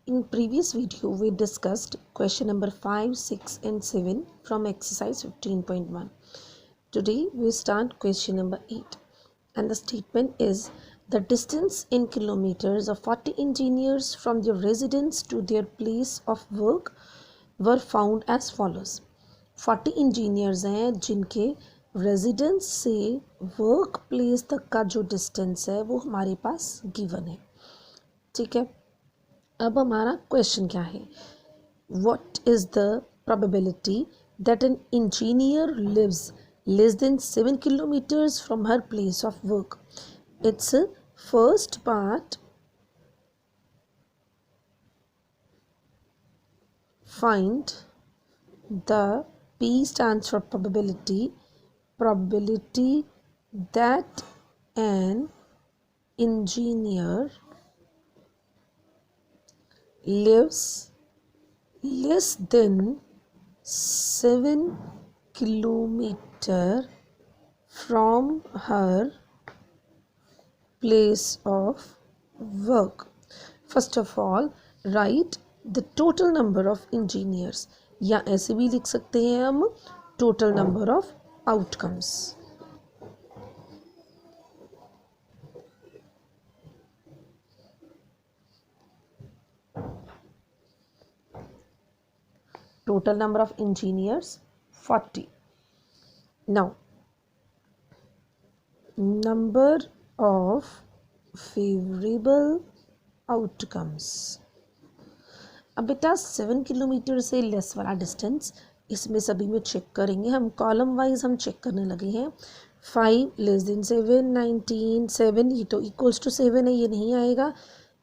In previous video, we discussed question number 5, 6 and 7 from exercise 15.1. Today, we start question number 8 and the statement is the distance in kilometers of 40 engineers from their residence to their place of work were found as follows. 40 engineers हैं जिनके residence से work place तक का जो distance है वो हमारे पास given है. ठीक है, अब हमारा क्वेश्चन क्या है. What is the probability that an engineer lives less than 7 kilometres from her place of work. It's first part, find the P stands for probability that an engineer lives less than 7 kilometer from her place of work. First of all, write the total number of engineers, या ऐसे भी लिख सकते हैं हम total number of outcomes. Total number of engineers 40. Now, number of favorable outcomes. अब बेटा 7 kilometre से लेस वाला डिस्टेंस इसमें सभी में चेक करेंगे हम. कॉलम वाइज हम चेक करने लगे हैं. 5 लेस देन 7, 19, 7 ये तो इक्वल्स टू 7 है, ये नहीं आएगा.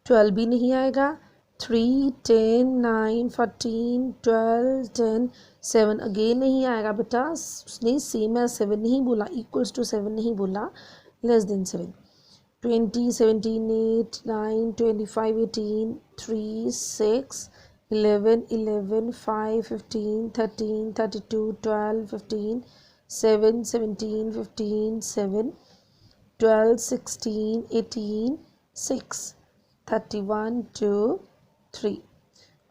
12 भी नहीं आएगा. 3, 10, 9, 14, 12, 10, 7 अगेन नहीं आएगा बेटा. उसने सेम है 7 नहीं बोला, इक्वल्स टू 7 नहीं बोला, लेस देन 7. 20, 17, 8, 9, 25, 18, 3, 6, 11, 11, 5, 15, 13, 32, 12, 15, 7, 17, 15, 7, 12, 16, 18, 6, 31, 2, 3.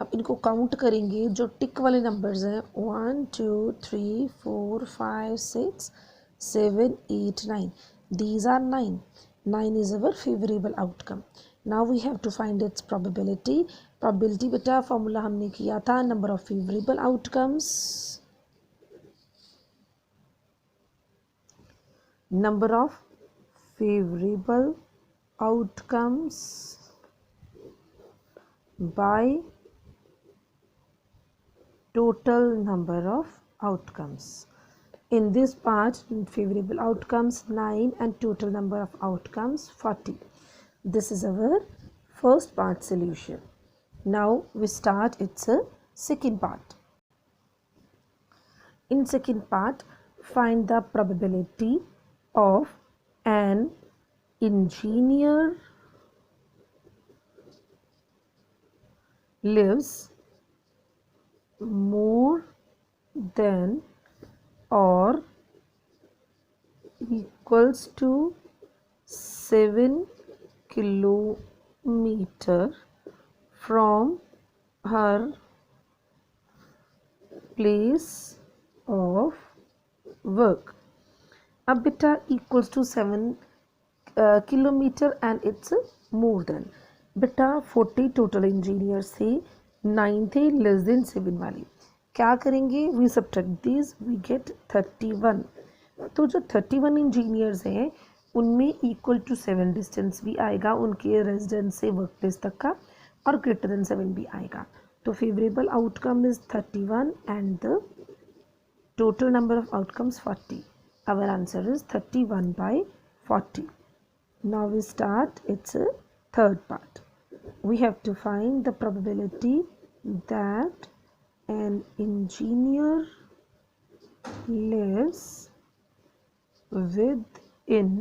अब इनको काउंट करेंगे. जो टिक वाले नंबर्स हैं 1, 2, 3, 4, 5, 6, 7, 8, 9. These are 9. 9 is our favorable outcome. Now we have to find its probability. Probability बेटा फॉर्मूला हमने किया था number of favorable outcomes, number of favorable outcomes by total number of outcomes. In this part, favorable outcomes 9 and total number of outcomes 40. This is our first part solution. Now we start its second part. In second part, find the probability of an engineer lives more than or equals to 7 kilometer from her place of work. अब बेटा equals to 7 kilometre and it's more than. बेटा 40 total engineer से 9 थे less than 7 वाली. क्या करेंगे, we subtract this, we get 31. तो जो 31 इंजीनियर्स हैं उनमें इक्वल टू 7 डिस्टेंस भी आएगा उनके रेजिडेंस से वर्क प्लेस तक का, और ग्रेटर देन 7 भी आएगा. तो favourable outcome is 31 and the total number of outcomes 40. Our answer is 31 by 40. Now we start its third part. We have to find the probability that an engineer lives within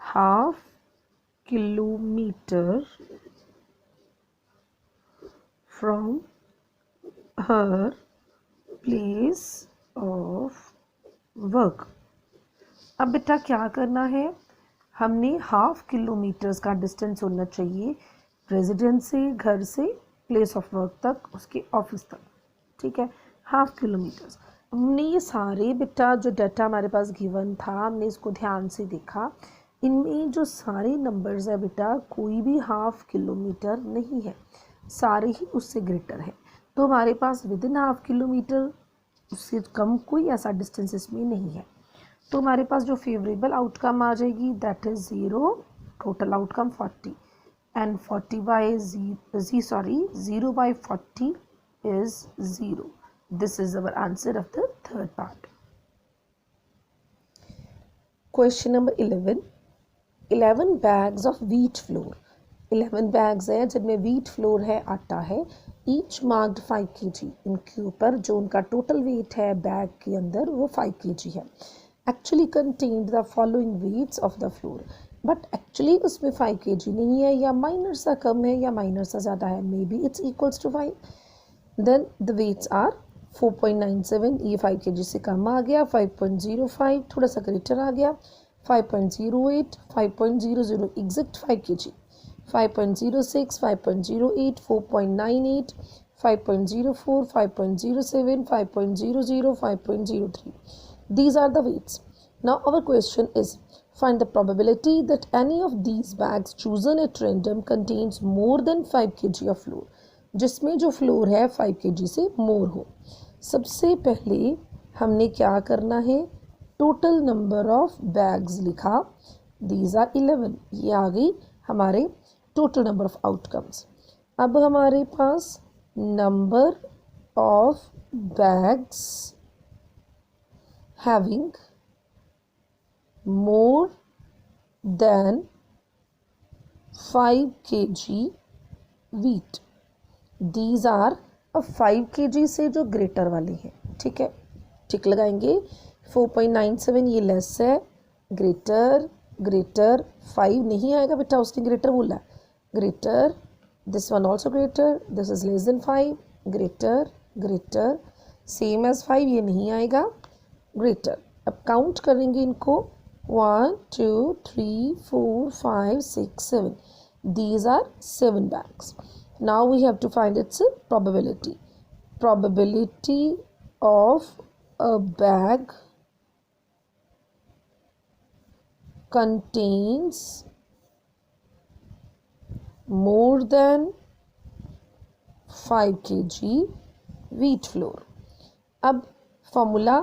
half kilometer from her place of work. अब बेटा क्या करना है, हमने half kilometres का distance होना चाहिए residence से, घर से प्लेस ऑफ वर्क तक, उसके ऑफिस तक, ठीक है, 1/2 किलोमीटर। हमने ये सारे बेटा जो डाटा हमारे पास गिवन था, हमने इसको ध्यान से देखा, इनमें जो सारे नंबर्स है बेटा कोई भी 1/2 किलोमीटर नहीं है, सारे ही उससे ग्रेटर है। तो हमारे पास विद इन 1/2 किलोमीटर उससे कम कोई ऐसा डिस्टेंस इसमें नहीं है। तो हमारे पास जो फेवरेबल आउटकम आ जाएगी that is 0, total outcome 40 and 40 by 0 by 40 is 0. This is our answer of the third part. Question number 11. 11 bags of wheat flour. 11 bags है जिनमें wheat flour है, आटा है, each marked 5 kg. इनके ऊपर जो उनका टोटल वेट है बैग के अंदर वो 5 kg है. Actually contained the following weights of the flour. But actually उसमें 5 kg नहीं है, या माइनर सा कम है या माइनर सा ज़्यादा है, maybe it's equals to 5. Then the weights are 4.97, ये 5 kg से कम आ गया, 5.05 थोड़ा सा ग्रेटर आ गया, 5.08, 5.00 exact 5 kg, 5.06, 5.08, 4.98, 5.04, 5.07, 5.00, 5.03. These are the weights. Now our question is, find the probability that any of these bags chosen at random contains more than 5 kg of flour. जिसमें जो floor है 5 kg से मोर हो. सबसे पहले हमने क्या करना है, टोटल नंबर ऑफ बैग्स लिखा, दीज आर 11, ये आ गई हमारे टोटल नंबर ऑफ आउटकम्स. अब हमारे पास number of bags having more than 5 kg wheat. These are, अब 5 kg से जो ग्रेटर वाले हैं, ठीक है, टिक लगाएंगे. 4.97 ये लेस है, ग्रेटर ग्रेटर 5 नहीं आएगा बेटा, उसने ग्रेटर बोला, greater, this one also greater, this is less than 5, greater greater, same as 5 ये नहीं आएगा, ग्रेटर. अब काउंट करेंगे इनको, 1 2 3 4 5 6 7, these are 7 bags. Now we have to find its probability. Probability of a bag contains more than 5 kg wheat flour. अब formula,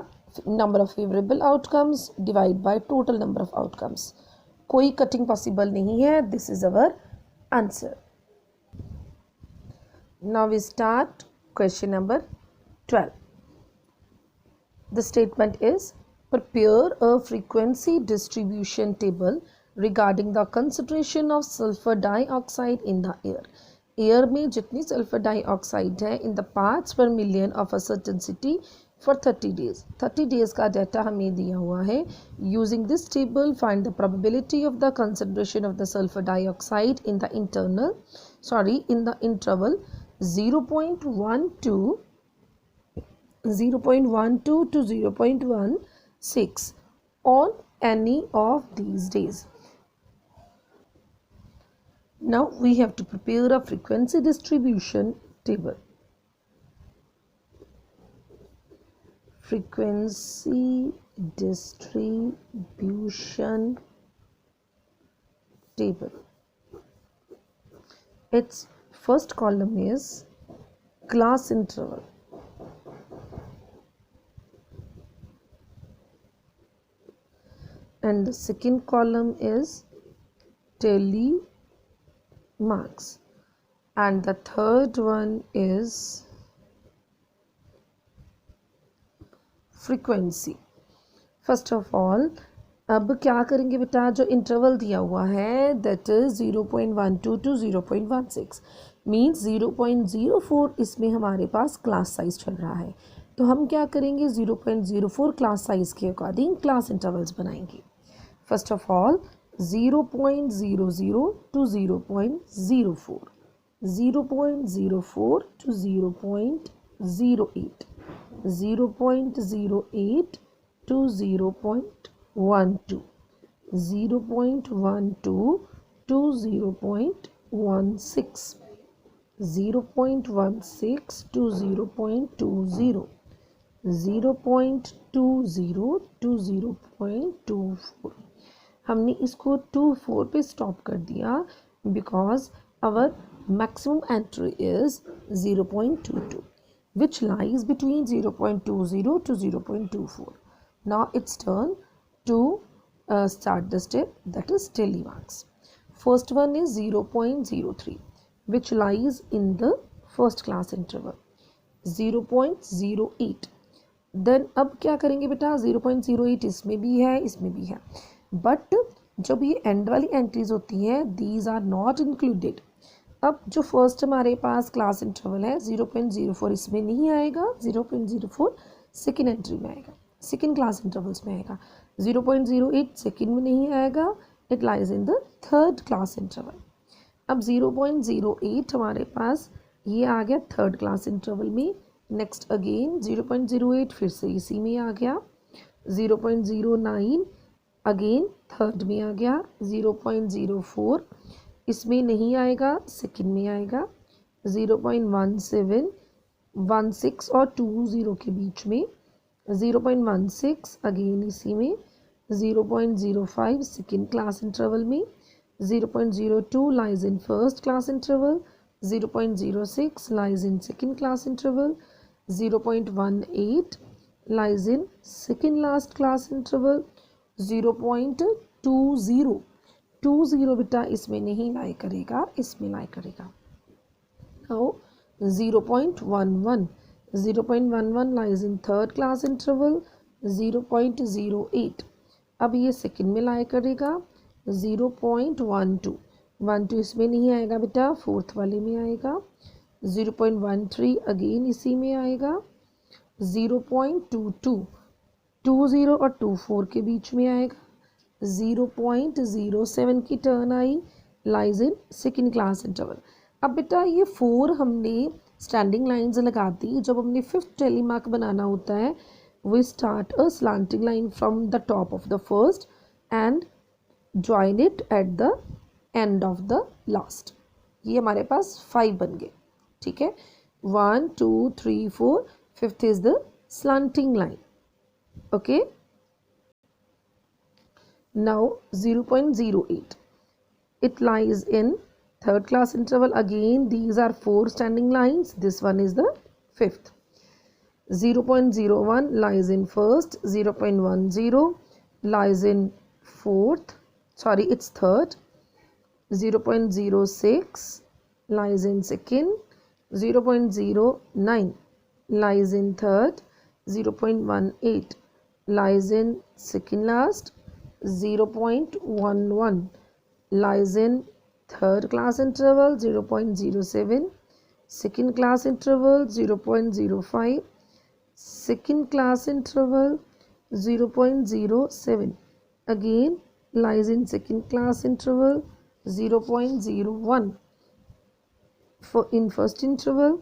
number of favorable outcomes divide by total number of outcomes. कोई cutting possible नहीं है. This is our answer. Now we start question number 12. The statement is, prepare a frequency distribution table regarding the concentration of sulfur dioxide in the air. Air में जितनी sulfur dioxide है in the parts per million of a certain city for 30 days. 30 days का data हमें दिया हुआ है. Using this table, find the probability of the concentration of the sulfur dioxide in the interval 0.12 to 0.16 on any of these days. Now we have to prepare a frequency distribution table. Frequency distribution table. Its first column is class interval. And the second column is tally marks. And the third one is frequency. First of all, अब क्या करेंगे बेटा, जो interval दिया हुआ है that is 0.12 to 0.16 means 0.04 इसमें हमारे पास क्लास साइज चल रहा है. तो हम क्या करेंगे, 0.04 क्लास साइज के अकॉर्डिंग क्लास इंटरवल्स बनाएंगे. First of all 0.00 to 0.04, 0.04 to 0.08, 0.08 to 0.12, 0.12 to 0.14, 0.16, 0.16 to 0.20, 0.20 to 0.24. हमने इसको 24 पे स्टॉप कर दिया because our maximum entry is 0.22 which lies between 0.20 to 0.24. Now it's turn to start the step, that is tally marks. First one is 0.03 which lies in the first class interval. 0.08 then अब क्या करेंगे बेटा 0.08 इसमें भी है इसमें भी है बट जब ये एंड वाली एंट्रीज होती हैं दीज आर नॉट इंक्लूडेड. अब जो फर्स्ट हमारे पास क्लास इंटरवल है 0.04 इसमें नहीं आएगा, 0.04 सेकेंड एंट्री में आएगा, सेकेंड क्लास इंटरवल्स में आएगा. 0.08 सेकेंड में नहीं आएगा, it lies in the third class interval. अब 0.08 हमारे पास ये आ गया थर्ड क्लास इंटरवल में. नेक्स्ट अगेन 0.08 फिर से इसी में आ गया. 0.09 अगेन थर्ड में आ गया. 0.04 इसमें नहीं आएगा, सेकंड में आएगा. 0.17 16 और 20 के बीच में. 0.16 अगेन इसी में. 0.05 सेकंड क्लास इंटरवल में. 0.02 lies in first class interval. 0.06 lies in second class interval. 0.18 lies in second last class interval. 0.20 बेटा इसमें नहीं लाई करेगा, इसमें लाई करेगा. Now 0.11 lies in third class interval. 0.08 अब ये सेकंड में लाई करेगा. 0.12 इसमें नहीं आएगा बेटा, फोर्थ वाले में आएगा. 0.13 अगेन इसी में आएगा. 0.22 20 और 24 के बीच में आएगा. 0.07 की turn I, lies in second class interval. अब बेटा ये 4 हमने स्टैंडिंग लाइंस लगा दी. जब हमने फिफ्थ टेली मार्क बनाना होता है we start a slanting line from the top of the first and join it at the end of the last. ये हमारे पास 5 बन गए. ठीक है, 1 2 3 4, fifth is the slanting line. Okay, now 0.08 it lies in third class interval. Again these are 4 standing lines, this one is the fifth. 0.01 lies in first. 0.10 lies in fourth, sorry it's third. 0.06 lies in second. 0.09 lies in third. 0.18 lies in second last. 0.11 lies in third class interval. 0.07 second class interval. 0.05 second class interval. 0.07 again lies in second class interval. 0.01 for in first interval.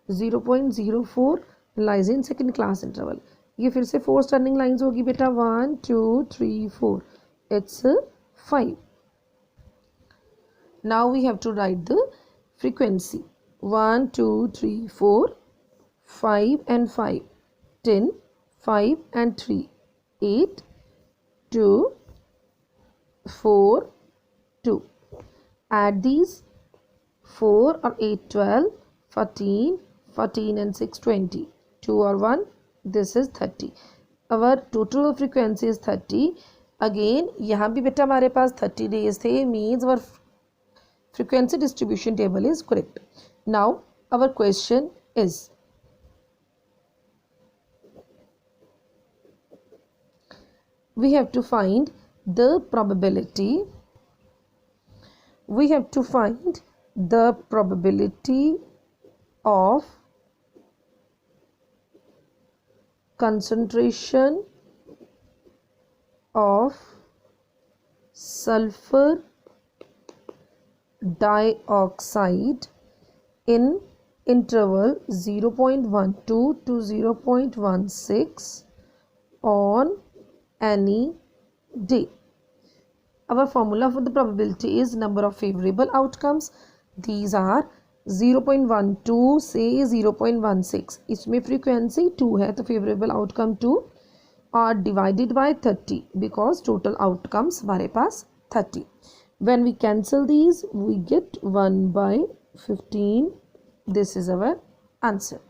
0.04 lies in second class interval. ये फिर से 4 standing lines होगी बेटा. 1 2 3 4, it's 5. Now we have to write the frequency. 1 2 3 4, 5 and 5, 10, 5 and 3, 8, 2, 4, 2. Add these 4 or 8 12, 14, 14 and 6 20, 2 or 1, this is 30. Our total frequency is 30. Again यहाँ भी बेटा हमारे पास 30 days थे, means our frequency distribution table is correct. Now our question is, we have to find the probability. We have to find the probability of concentration of sulfur dioxide in interval 0.12 to 0.16 on any day. Our formula for the probability is number of favorable outcomes these are 0.12 से 0.16, इसमें frequency 2 है तो favorable outcome 2 और divided by 30 because total outcomes हमारे पास 30. When we cancel these we get 1/15. This is our answer.